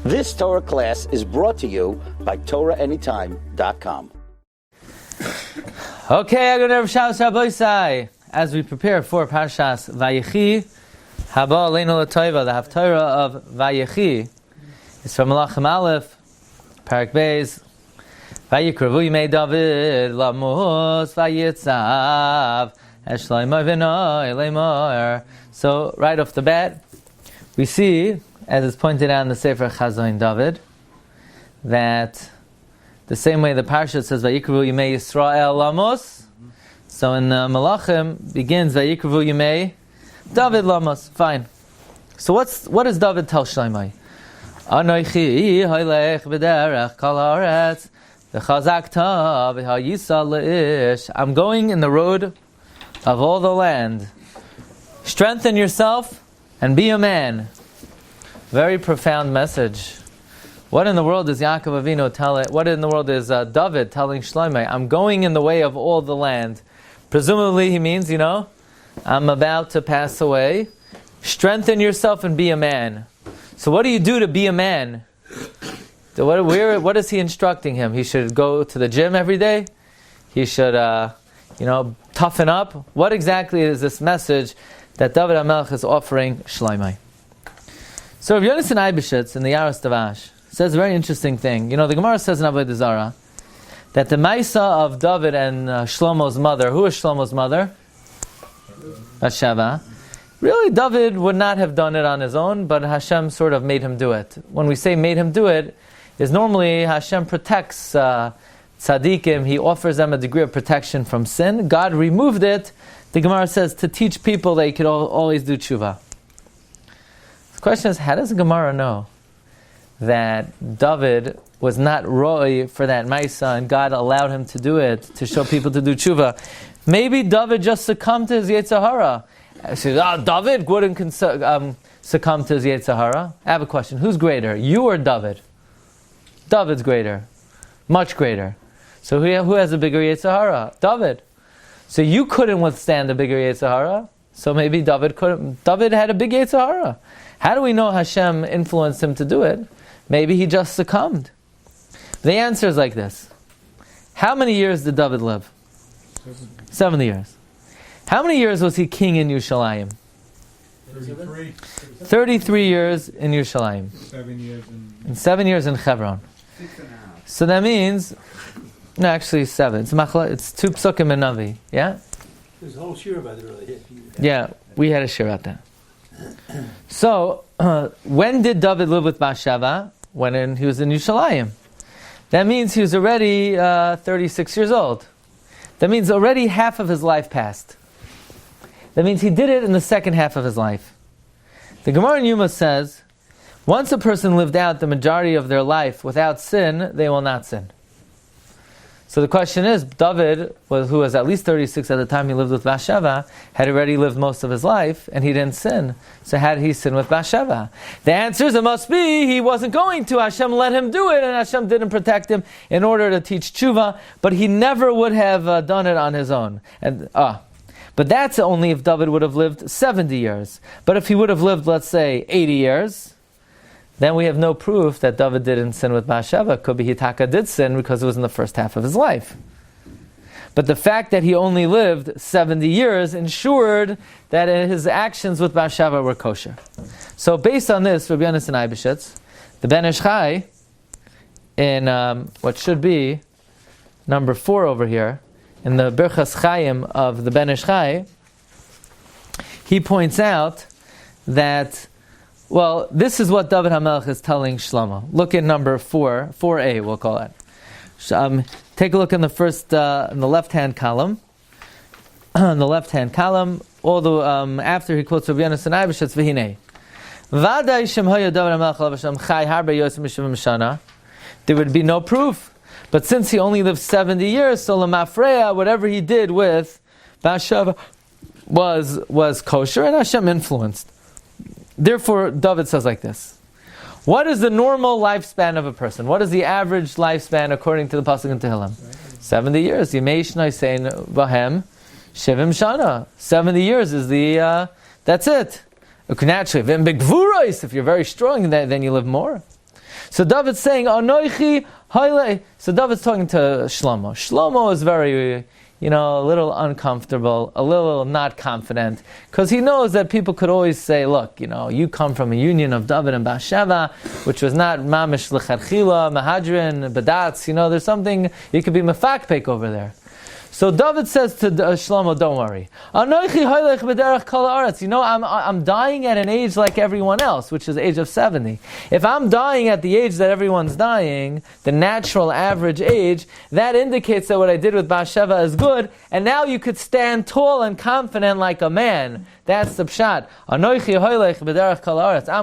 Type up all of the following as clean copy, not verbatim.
This Torah class is brought to you by TorahAnytime.com. Okay, I'm going to Shabbos Rabbi. As we prepare for Parshas Vayechi, Haba Aleinu L'Toiva, the Haftorah of Vayechi, is from Malachim Aleph, Parak Beis. Vayikrevu Yimei David Lamos Vayitzav Eshloimah V'noi Leimor. So right off the bat, we see, as is pointed out in the Sefer Chazoin David, that the same way the Parsha says Vayikrevu Yimei Yisrael Lamos, so in Malachim begins Vayikrevu Yimei David Lamos. Fine. So what does David tell Shloimeh? Anoichi hoylech b'derech kol haaretz v'chazakta v'hayisa le'ish. I'm going in the road of all the land. Strengthen yourself and be a man. Very profound message. What in the world is Yaakov Avinu telling? What in the world is David telling Shloimeh? I'm going in the way of all the land. Presumably he means, I'm about to pass away. Strengthen yourself and be a man. So what do you do to be a man? What is he instructing him? He should go to the gym every day? He should, toughen up? What exactly is this message that David HaMelech is offering Shloimeh? So Rabbi Yonasan Eibeshitz in the Yaros Davash says a very interesting thing. The Gemara says in Avodah Zarah that the Maisa of David and Shlomo's mother, who is Shlomo's mother? Bathsheba. Really, David would not have done it on his own, but Hashem sort of made him do it. When we say made him do it, is normally Hashem protects tzaddikim, He offers them a degree of protection from sin. God removed it, the Gemara says, to teach people that you could always do tshuva. The question is, how does the Gemara know that David was not roy for that Maisa and God allowed him to do it to show people to do tshuva? Maybe David just succumbed to his Yetzer Hara. David wouldn't succumb to his Yetzer Hara. I have a question. Who's greater, you or David? David's greater. Much greater. So who has a bigger Yetzer Hara? David. So you couldn't withstand a bigger Yetzer Hara. So maybe David couldn't. David had a big Yetzer Hara. How do we know Hashem influenced him to do it? Maybe he just succumbed. The answer is like this. How many years did David live? 70 years. How many years was he king in Yerushalayim? 33. 33 years in Yerushalayim. 7 years in Hebron. 6.5. So that means, no, actually 7. It's 2 psukim and Navi. Yeah? There's a whole Shiur about it, really. Yeah, we had a Shiur about that. So, when did David live with Bathsheba? When he was in Yerushalayim. That means he was already 36 years old. That means already half of his life passed. That means he did it in the second half of his life. The Gemara in Yuma says, once a person lived out the majority of their life without sin, they will not sin. So the question is, David, who was at least 36 at the time he lived with Bathsheba, had already lived most of his life, and he didn't sin. So how did he sin with Bathsheba? The answer is, it must be he wasn't going to. Hashem let him do it, and Hashem didn't protect him in order to teach tshuva, but he never would have done it on his own. But that's only if David would have lived 70 years. But if he would have lived, let's say, 80 years, then we have no proof that David didn't sin with Bathsheba. Could be Hitaka did sin because it was in the first half of his life. But the fact that he only lived 70 years ensured that his actions with Bathsheba were kosher. So based on this, Rabbi Yonasan Eibeshitz, the Ben Ish Chai, in what should be number 4 over here, in the Birchas Chaim of the Ben Ish Chai, he points out that, this is what David HaMelech is telling Shlomo. Look at number 4a, we'll call it. Take a look in the first, in the left-hand column. In the left-hand column, after he quotes Rabbi Yonasan Eibeshitz, V'hinei. V'adai shem hoya David HaMelech alav Hashem chai harbe yosem mishivim shana. There would be no proof. But since he only lived 70 years, so lemafreya, whatever he did with Bathsheba was kosher, and Hashem influenced. Therefore, David says like this. What is the normal lifespan of a person? What is the average lifespan according to the Pasuk in Tehillim? 70 years. Yimei shnai sein vahem shivim shana. 70 years is that's it. Naturally, if you're very strong, then you live more. So David's saying, Anoichi haile. So David's talking to Shlomo. Shlomo is very, a little uncomfortable, a little not confident, because he knows that people could always say, look, you come from a union of David and Bathsheba, which was not mamish lecharchila, mahadrin, badatz, there's something, you could be mefakpek over there. So David says to Shlomo, don't worry. I'm dying at an age like everyone else, which is the age of 70. If I'm dying at the age that everyone's dying, the natural average age, that indicates that what I did with Bathsheba is good, and now you could stand tall and confident like a man. That's the pshat. I'm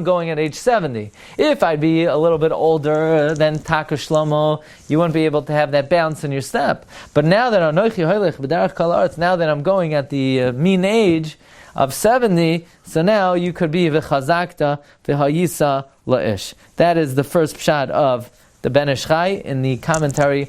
going at age 70. If I'd be a little bit older than Taka Shlomo, you wouldn't be able to have that bounce in your step. But now that now that I'm going at the mean age of 70, so now you could be v'chazakta v'hayisa la'ish. That is the first pshat of the Ben Ish Chai in the commentary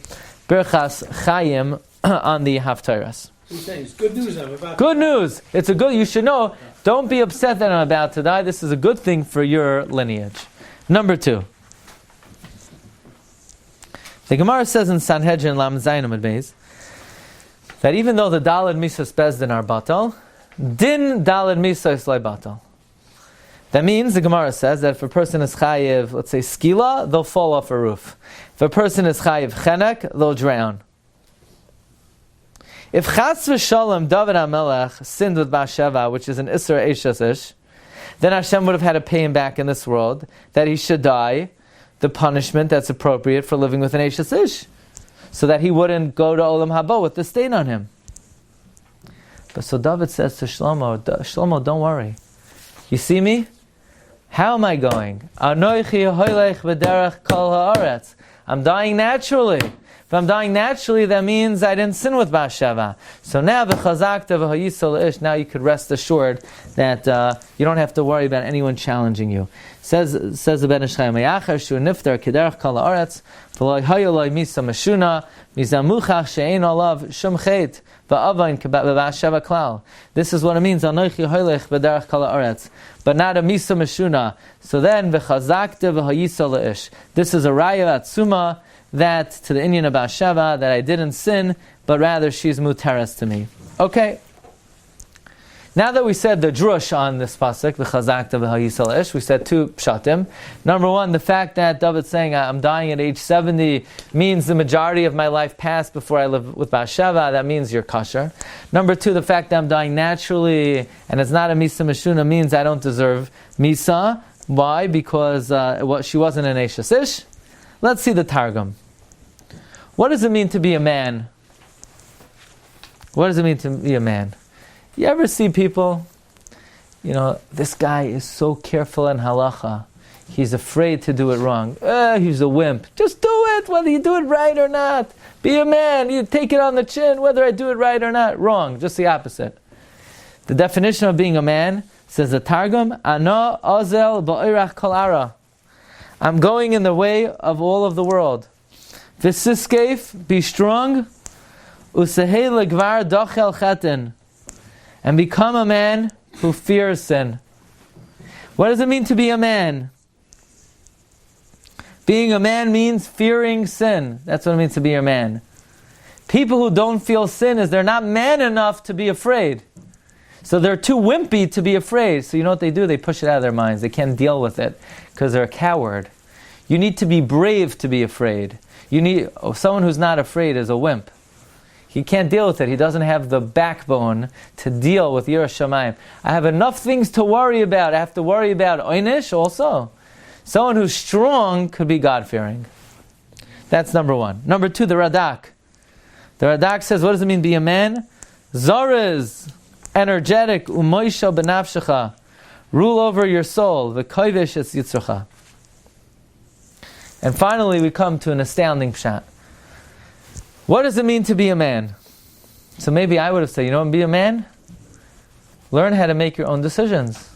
Birchas Chaim on the Haftorahs. He's saying it's good news. I'm about Good news. It's a good. You should know. Don't be upset that I'm about to die. This is a good thing for your lineage. Number 2. The Gemara says in Sanhedrin Lam Zayin Amud Beis that even though the Daled Misas Bezdin are batal, Din Daled Misas Lei batal. That means, the Gemara says, that if a person is chayiv, let's say skila, they'll fall off a roof. If a person is chayiv chenek, they'll drown. If Chas v'Shalom David HaMelech sinned with Bathsheba, which is an Isra Eishes Ish, then Hashem would have had to pay him back in this world, that he should die, the punishment that's appropriate for living with an Eishes Ish, so that he wouldn't go to Olam Haba with the stain on him. But so David says to Shlomo, don't worry. You see me? How am I going? Anoichi hoylech v'derech kol haaretz. I'm dying naturally. If I'm dying naturally, that means I didn't sin with Bathsheba. So now, now you could rest assured that you don't have to worry about anyone challenging you. Says the Ben Ish Chai, Shu niftar kederach kol haaretz v'lo hayoloi misa meshuna mizamuchach she'ein olav shum chet v'avain k'Bathsheba klal. This is what it means. Anoichi hoylech v'derech kol haaretz, but not a misa meshuna. So then v'chazakta v'hayisa le'ish. This is a raya atzuma that to the Indian of Bathsheba, that I didn't sin, but rather she's muteres to me. Okay. Now that we said the drush on this pasuk, the chazakta v'hayisa le'ish, we said 2 pshatim. Number 1, the fact that David's saying I'm dying at age 70 means the majority of my life passed before I live with Bathsheba. That means you're kosher. Number 2, the fact that I'm dying naturally and it's not a misa meshuna means I don't deserve misa. Why? Because she wasn't an eishes ish. Let's see the Targum. What does it mean to be a man? What does it mean to be a man? You ever see people, this guy is so careful in halacha. He's afraid to do it wrong. He's a wimp. Just do it, whether you do it right or not. Be a man. You take it on the chin, whether I do it right or not. Wrong. Just the opposite. The definition of being a man, says the Targum, Ano ozel ba'irach kol ara. I'm going in the way of all of the world. V'siskef, be strong, usehei legvar dochel chetin, and become a man who fears sin. What does it mean to be a man? Being a man means fearing sin. That's what it means to be a man. People who don't feel sin is they're not man enough to be afraid. So they're too wimpy to be afraid. So you know what they do? They push it out of their minds. They can't deal with it because they're a coward. You need to be brave to be afraid. Someone who's not afraid is a wimp. He can't deal with it. He doesn't have the backbone to deal with Yiras Shamayim. I have enough things to worry about. I have to worry about Oynish also. Someone who's strong could be God-fearing. That's number 1. Number 2, the Radak. The Radak says, what does it mean to be a man? Zorez, energetic, umoisha benafshecha. Rule over your soul. V'koivish es yitzracha. And finally, we come to an astounding pshat. What does it mean to be a man? So maybe I would have said, be a man? Learn how to make your own decisions.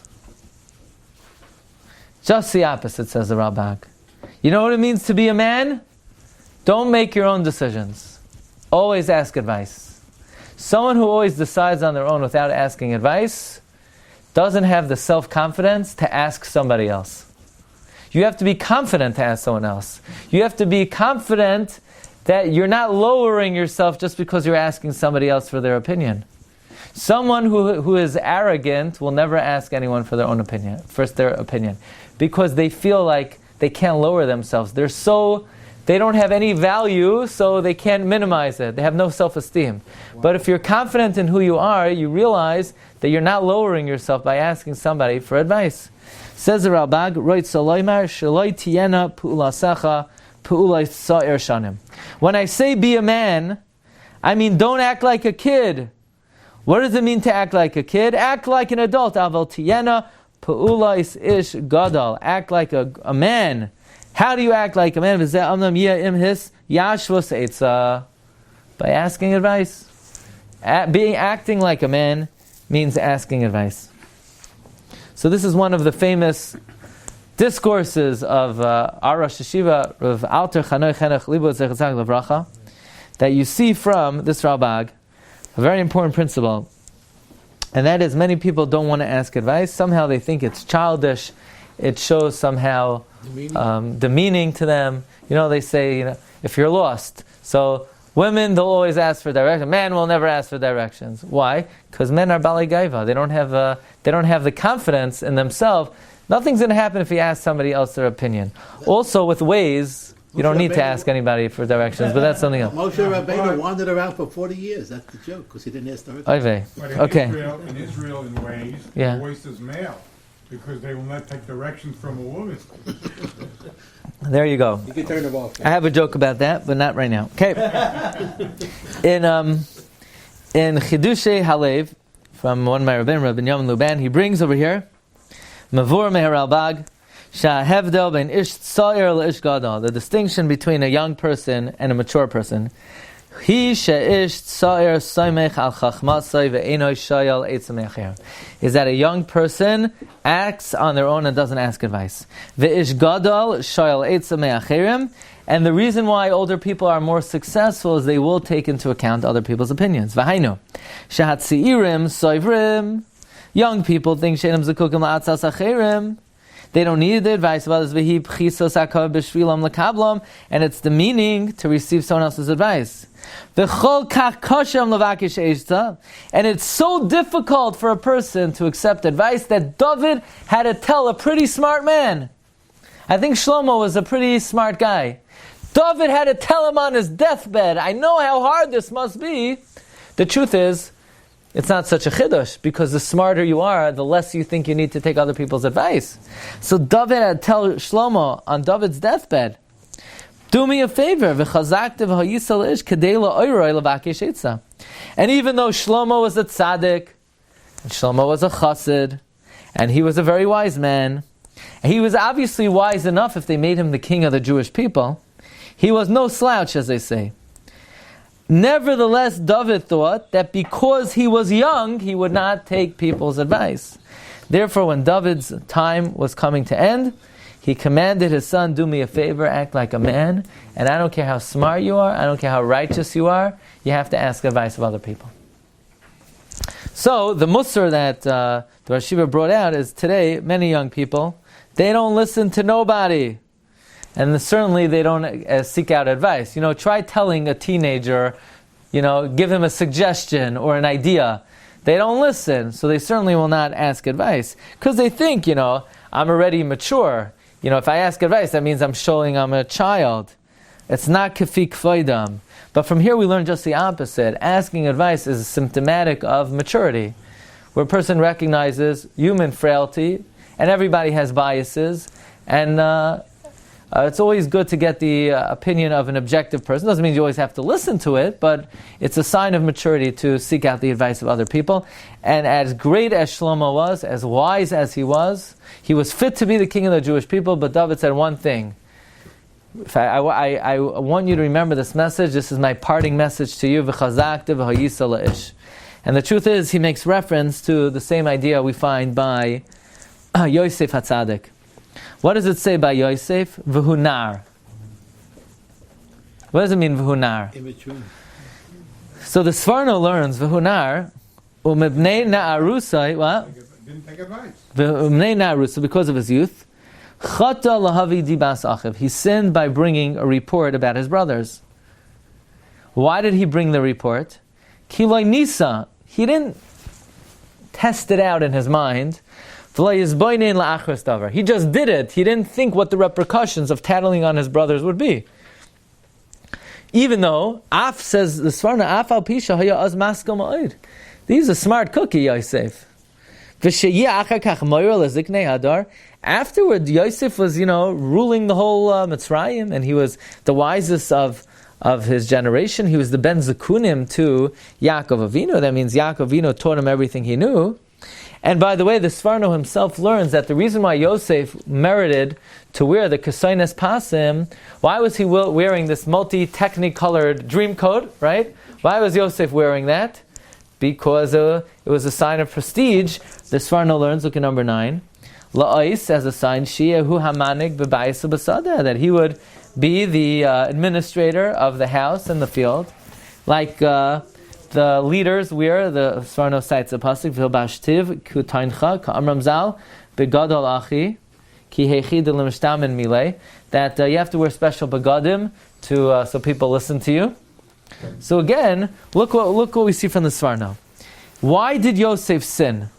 Just the opposite, says the Ralbag. You know what it means to be a man? Don't make your own decisions. Always ask advice. Someone who always decides on their own without asking advice doesn't have the self-confidence to ask somebody else. You have to be confident to ask someone else. You have to be confident that you're not lowering yourself just because you're asking somebody else for their opinion. Someone who is arrogant will never ask anyone for their own opinion, because they feel like they can't lower themselves. They don't have any value, so they can't minimize it. They have no self-esteem. Wow. But if you're confident in who you are, you realize that you're not lowering yourself by asking somebody for advice. Says the Ralbag, when I say be a man, I mean don't act like a kid. What does it mean to act like a kid? Act like an adult. Aval tiyena pu'ulais ish gadol. Act like a man. How do you act like a man? By asking advice. Acting like a man means asking advice. So this is one of the famous discourses of our Rosh Hashiva, Rav Alter Chanoi Chenech Libo Zechatzak Levracha, that you see from this Ralbag, a very important principle. And that is, many people don't want to ask advice. Somehow they think it's childish. It shows somehow demeaning to them. They say, if you're lost. So women, they'll always ask for direction. Man will never ask for directions. Why? Because men are balei gaiva. They don't have the confidence in themselves. Nothing's going to happen if you ask somebody else their opinion. Also, with ways, you don't need to ask anybody for directions, but that's something else. Moshe Rabbeinu wandered around for 40 years. That's the joke, because he didn't ask directions. But in Israel, in ways, the voice is male, because they will not take directions from a woman. There you go. You can turn them off. I have a joke about that, but not right now. Okay. In Chidushei Halev, from one of my Rabbi Yamin Luban, he brings over here, Mavur Meher Ralbag, Sha'hevdel ben ish tzair le'ish gadol, the distinction between a young person and a mature person. He she'ish tzair soimech al chachmasai ve'enoi shayal eitzam echer, is that a young person acts on their own and doesn't ask advice. Ve'ish gadol shayal eitzam echerim, and the reason why older people are more successful is they will take into account other people's opinions. V'hainu shahatziirim soivrim, young people think she'enam zekukim la'atzas acherim. They don't need the advice of others, and it's the meaning to receive someone else's advice. And it's so difficult for a person to accept advice that David had to tell a pretty smart man. I think Shlomo was a pretty smart guy. David had to tell him on his deathbed, I know how hard this must be. The truth is, it's not such a chiddush, because the smarter you are, the less you think you need to take other people's advice. So David had to tell Shlomo on David's deathbed, do me a favor, and even though Shlomo was a tzaddik, and Shlomo was a chassid, and he was a very wise man, and he was obviously wise enough if they made him the king of the Jewish people, he was no slouch, as they say. Nevertheless, David thought that because he was young, he would not take people's advice. Therefore, when David's time was coming to end, he commanded his son, do me a favor, act like a man, and I don't care how smart you are, I don't care how righteous you are, you have to ask advice of other people. So, the musar that the Rosh Hashiva brought out is today, many young people, they don't listen to nobody. And certainly they don't seek out advice. Try telling a teenager, give him a suggestion or an idea. They don't listen, so they certainly will not ask advice. Because they think, I'm already mature. If I ask advice, that means I'm showing I'm a child. It's not kafi kvaydam. But from here we learn just the opposite. Asking advice is symptomatic of maturity, where a person recognizes human frailty, and everybody has biases, and it's always good to get the opinion of an objective person. Doesn't mean you always have to listen to it, but it's a sign of maturity to seek out the advice of other people. And as great as Shlomo was, as wise as he was fit to be the king of the Jewish people, but David said one thing. I want you to remember this message. This is my parting message to you. V'chazakte v'hayisa la'ish. And the truth is, he makes reference to the same idea we find by Yosef HaTzadik. What does it say by Yosef? V'hunar. What does it mean, v'hunar? Immature. So the Sforno learns, v'hunar, u'mebnei na'arusai, what? Didn't take advice. V'mebnei na'arusai, because of his youth, Chata lahavi dibas achiv. He sinned by bringing a report about his brothers. Why did he bring the report? Kiloi nisa. He didn't test it out in his mind. He just did it. He didn't think what the repercussions of tattling on his brothers would be. Even though, Af says, the Svarna, Af al pisha haya az maskal ma'id. He's a smart cookie, Yosef. Afterward, Yosef was, ruling the whole Mitzrayim, and he was the wisest of his generation. He was the Ben Zekunim to Yaakov Avinu. That means Yaakov Avinu taught him everything he knew. And by the way, the Sforno himself learns that the reason why Yosef merited to wear the Kesoines Pasim, why was he wearing this multi-technicolored dream coat, right? Why was Yosef wearing that? Because it was a sign of prestige. The Sforno learns, look at number 9, La'ais, as a sign, Shi'ehu hamanig b'bayis b'sada, that he would be the administrator of the house and the field, like the leaders wear. The Sforno cites a pasuk v'ilbashtiv kutaincha ka'amram zal begadol achi ki heichi delimishtamin milei, that you have to wear special begadim to so people listen to you. So again, look what we see from the Sforno. Why did Yosef sin?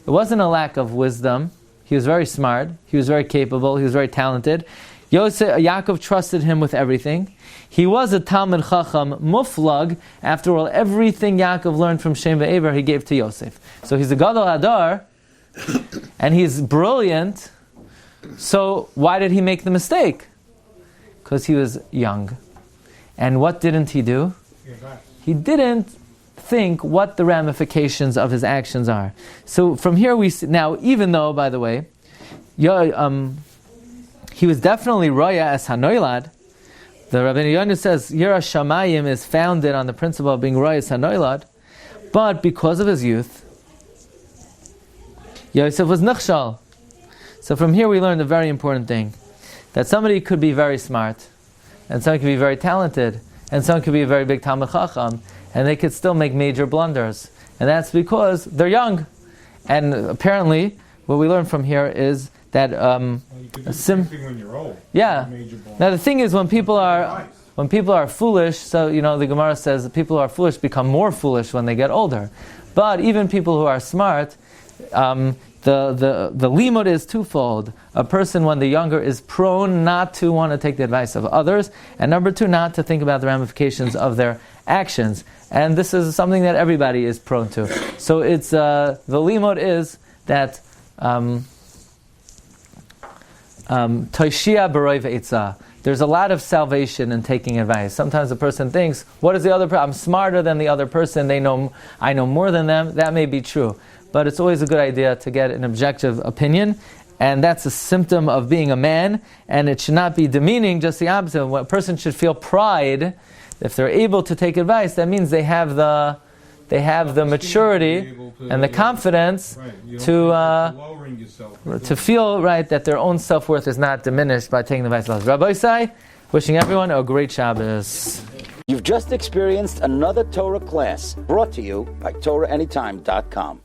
It wasn't a lack of wisdom. He was very smart. He was very capable. He was very talented. Yaakov trusted him with everything. He was a Talmid Chacham muflag. After all, everything Yaakov learned from Shem ve'Eber he gave to Yosef. So he's a Gadol Hadar, and he's brilliant. So why did he make the mistake? Because he was young. And what didn't he do? He didn't think what the ramifications of his actions are. So from here we see, now, even though, by the way, he was definitely Roya as Hanoilad. The Rabbi Yonah says Yira Shamayim is founded on the principle of being Roya as Hanoilad, but because of his youth, Yosef was Nichshal. So from here we learn a very important thing, that somebody could be very smart, and someone could be very talented, and someone could be a very big Talmid Chacham, and they could still make major blunders. And that's because they're young. And apparently, what we learn from here is that you could do the same thing when you're old. Yeah. Now the thing is, when people are foolish, so the Gemara says that people who are foolish become more foolish when they get older. But even people who are smart, the limud is twofold. A person, when they're younger, is prone not to want to take the advice of others, and number 2, not to think about the ramifications of their actions. And this is something that everybody is prone to. So it's the limud is that toishia b'roi ve'etzah. There's a lot of salvation in taking advice. Sometimes a person thinks, "What is the other person? I'm smarter than the other person. I know more than them." That may be true, but it's always a good idea to get an objective opinion, and that's a symptom of being a man. And it should not be demeaning. Just the opposite. A person should feel pride if they're able to take advice. That means they have the maturity and the confidence to feel right that their own self-worth is not diminished by taking the advice of others. Rabbi Sai, wishing everyone a great Shabbos. You've just experienced another Torah class brought to you by TorahAnytime.com.